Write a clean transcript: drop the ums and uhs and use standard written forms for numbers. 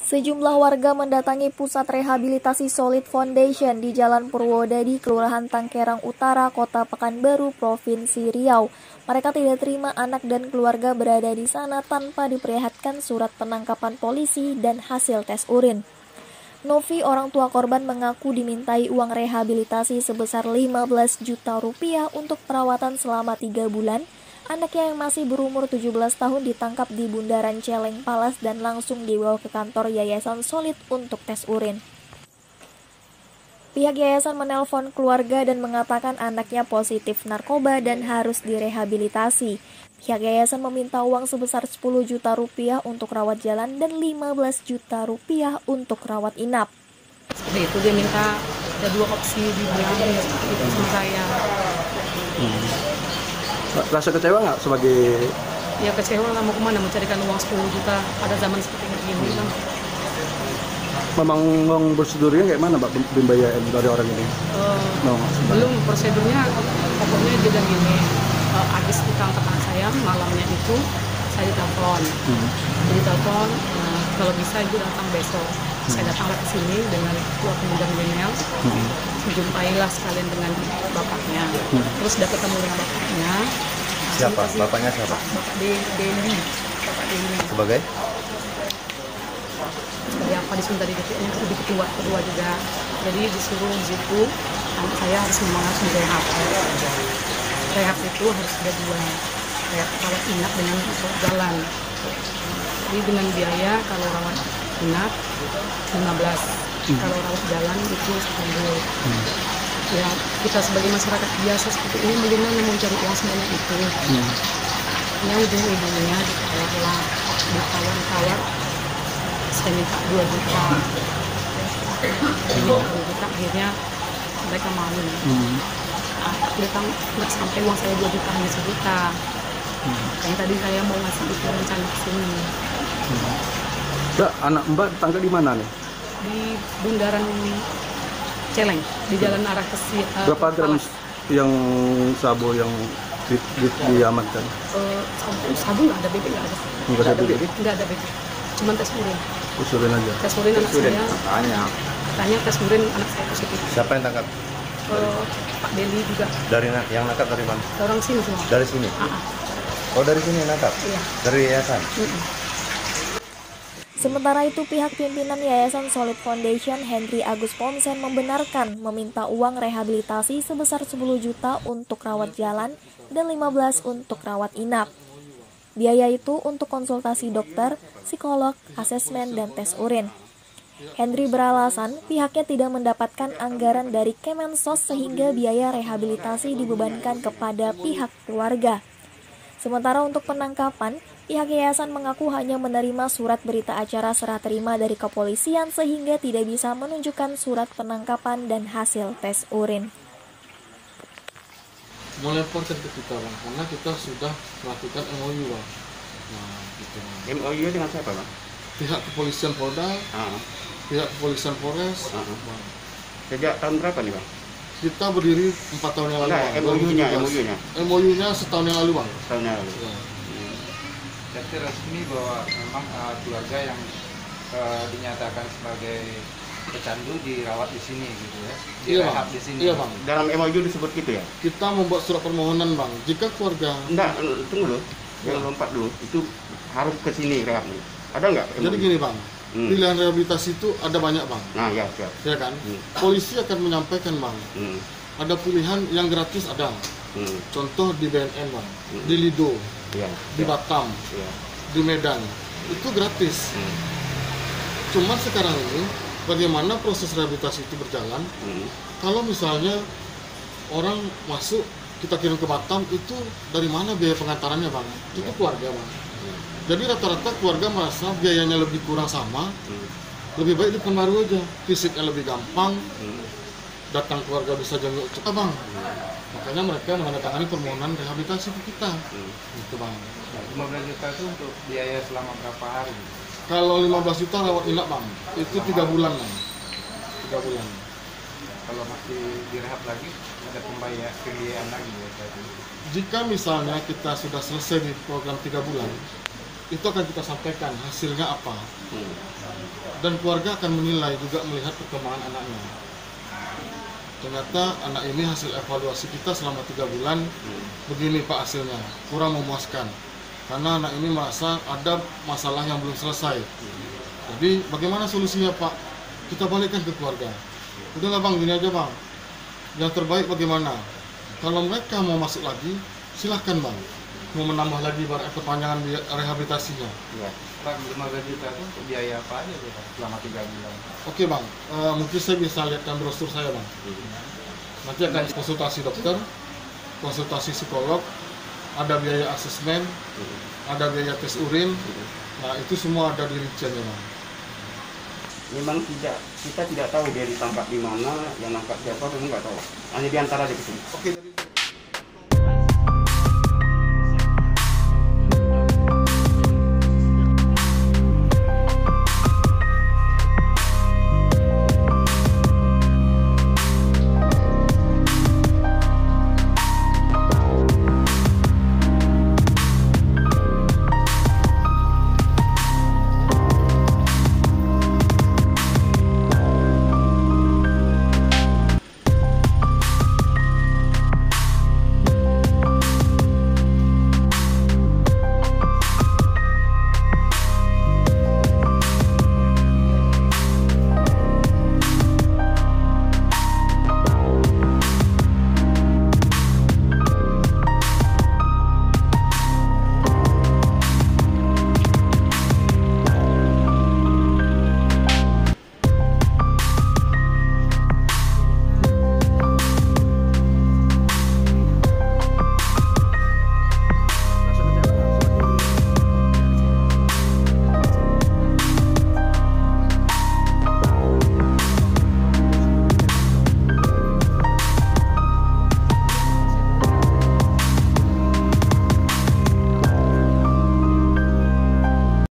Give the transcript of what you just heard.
Sejumlah warga mendatangi pusat rehabilitasi Solid Foundation di Jalan Purwodadi, Kelurahan Tangkerang Utara, Kota Pekanbaru, Provinsi Riau. Mereka tidak terima anak dan keluarga berada di sana tanpa diperlihatkan surat penangkapan polisi dan hasil tes urin. Novi, orang tua korban, mengaku dimintai uang rehabilitasi sebesar 15 juta rupiah untuk perawatan selama 3 bulan. Anaknya yang masih berumur 17 tahun ditangkap di Bundaran Celeng Palas dan langsung dibawa ke kantor Yayasan Solid untuk tes urin. Pihak yayasan menelpon keluarga dan mengatakan anaknya positif narkoba dan harus direhabilitasi. Pihak yayasan meminta uang sebesar 10 juta rupiah untuk rawat jalan dan 15 juta rupiah untuk rawat inap. Seperti itu, dia minta ada 2 opsi dibilangin seperti itu sama saya. Rasa kecewa nggak sebagai? Ya kecewa lah, mau kemana, mencarikan uang 10 juta pada zaman seperti ini kan. Memang uang prosedurnya kayak mana Pak pembayaran dari orang ini? Belum prosedurnya, pokoknya dia gini, habis ditangkap anak saya malamnya itu saya ditelepon. Ditelepon, kalau bisa ibu datang besok. Saya datanglah ke sini dengan ketua pemuda milenial, jumpailah sekalian dengan bapaknya. Terus sudah ketemu dengan bapaknya. Siapa? Bapaknya siapa? Bapak Deli. Bapak Deli. Sebagai? Sebagai apa disunta di DPR-nya, itu kedua juga. Jadi disuruh di situ, anak saya harus mengajukan rehab. Rehab itu harus ada 2. Rehab rawat inap dengan jalan. Jadi dengan biaya kalau rawat inap 15, kalau rawat jalan itu 10. Ya, kita sebagai masyarakat biasa seperti ini bagaimana mau cari uang sebanyak itu? Ya ujung-ujungnya ditawar-tawar, saya minta 2 juta. Ini 2 juta, akhirnya mereka mau. Nggak sampai uang saya 2 juta, hanya 1 juta. Makanya tadi saya mau ngasih itu rencana ke sini. Mbak, anak Mbak tangkap di mana nih? Di Bundaran Celeng, di jalan arah ke Berapa gram yang sabu yang diamankan? Sabu nggak ada, BB nggak ada. Nggak ada BB? Nggak ada BB, cuma tes urin. Tes urin aja? Tes urin anak saya. Katanya tes urin anak saya positif. Siapa yang tangkap? Pak Deli juga. Dari yang nangkap dari mana? Orang sini semua. Dari sini? Oh, dari sini yang nangkap? Iya. Dari yayasan? Sementara itu, pihak pimpinan Yayasan Solid Foundation, Henry Agus Ponsen, membenarkan meminta uang rehabilitasi sebesar 10 juta untuk rawat jalan dan 15 untuk rawat inap. Biaya itu untuk konsultasi dokter, psikolog, asesmen, dan tes urin. Henry beralasan pihaknya tidak mendapatkan anggaran dari Kemensos sehingga biaya rehabilitasi dibebankan kepada pihak keluarga. Sementara untuk penangkapan, pihak yayasan mengaku hanya menerima surat berita acara serah terima dari kepolisian sehingga tidak bisa menunjukkan surat penangkapan dan hasil tes urin. Melaporkan ke kita, Bang, karena kita sudah melakukan MOU, Bang. Nah, gitu. MOU dengan siapa, Bang? Pihak kepolisian Polda, pihak kepolisian Polres. Bang. Sejak tahun berapa nih, Bang? Kita berdiri 4 tahun yang lalu. MOU-nya setahun yang lalu, Bang. Setahun yang lalu. Ya. Jadi resmi bahwa memang keluarga yang dinyatakan sebagai pecandu dirawat di sini gitu ya, direhab di sini. Iya, Bang. Dalam MOU disebut gitu ya? Kita membuat surat permohonan, Bang. Jika keluarga... Enggak, tunggu dulu. Yang lompat dulu, itu harus ke sini rehab nih. Ada nggak? Jadi gini, Bang. Pilihan rehabilitasi itu ada banyak, Bang. Nah, ya, siap. Ya kan? Polisi akan menyampaikan, Bang. Ada pilihan yang gratis ada. Contoh di BNN, Bang. Di Lido. Di Batam, di Medan, itu gratis. Cuma sekarang ini bagaimana proses rehabilitasi itu berjalan? Kalau misalnya orang masuk kita kirim ke Batam, itu dari mana biaya pengantarannya, Bang? Itu keluarga, Bang. Jadi rata-rata keluarga merasa biayanya lebih kurang sama, lebih baik di Pekanbaru aja, fisiknya lebih gampang, datang keluarga bisa jenguk cepat, Bang. Makanya mereka menandatangani permohonan rehabilitasi ke kita. Gitu, Bang. 15 juta itu untuk biaya selama berapa hari? Kalau 15 juta rawat inap, Bang, itu 3 bulan, Bang. 3 bulan. Kalau masih direhab lagi, ada pembiayaan lagi ya tadi. Jika misalnya kita sudah selesai di program 3 bulan, itu akan kita sampaikan hasilnya apa. Dan keluarga akan menilai juga melihat perkembangan anaknya. Ternyata anak ini hasil evaluasi kita selama 3 bulan begini Pak hasilnya, kurang memuaskan. Karena anak ini merasa ada masalah yang belum selesai. Jadi bagaimana solusinya Pak? Kita balikkan ke keluarga. Udahlah Bang, gini aja Bang. Yang terbaik bagaimana? Kalau mereka mau masuk lagi, silahkan Bang. Mau menambah lagi perpanjangan rehabilitasinya. Ya. Pak, 15 juta itu untuk biaya apa aja Pak selama 3 bulan? Oke Bang, mungkin saya bisa lihatkan brosur saya Bang. Nanti akan konsultasi dokter, konsultasi psikolog, ada biaya asesmen, ada biaya tes urin. Nah itu semua ada di rinciannya Bang. Memang kita tidak tahu dia ditangkap di mana, yang nangkap siapa, memang nggak tahu. Hanya diantara aja gitu. Oke.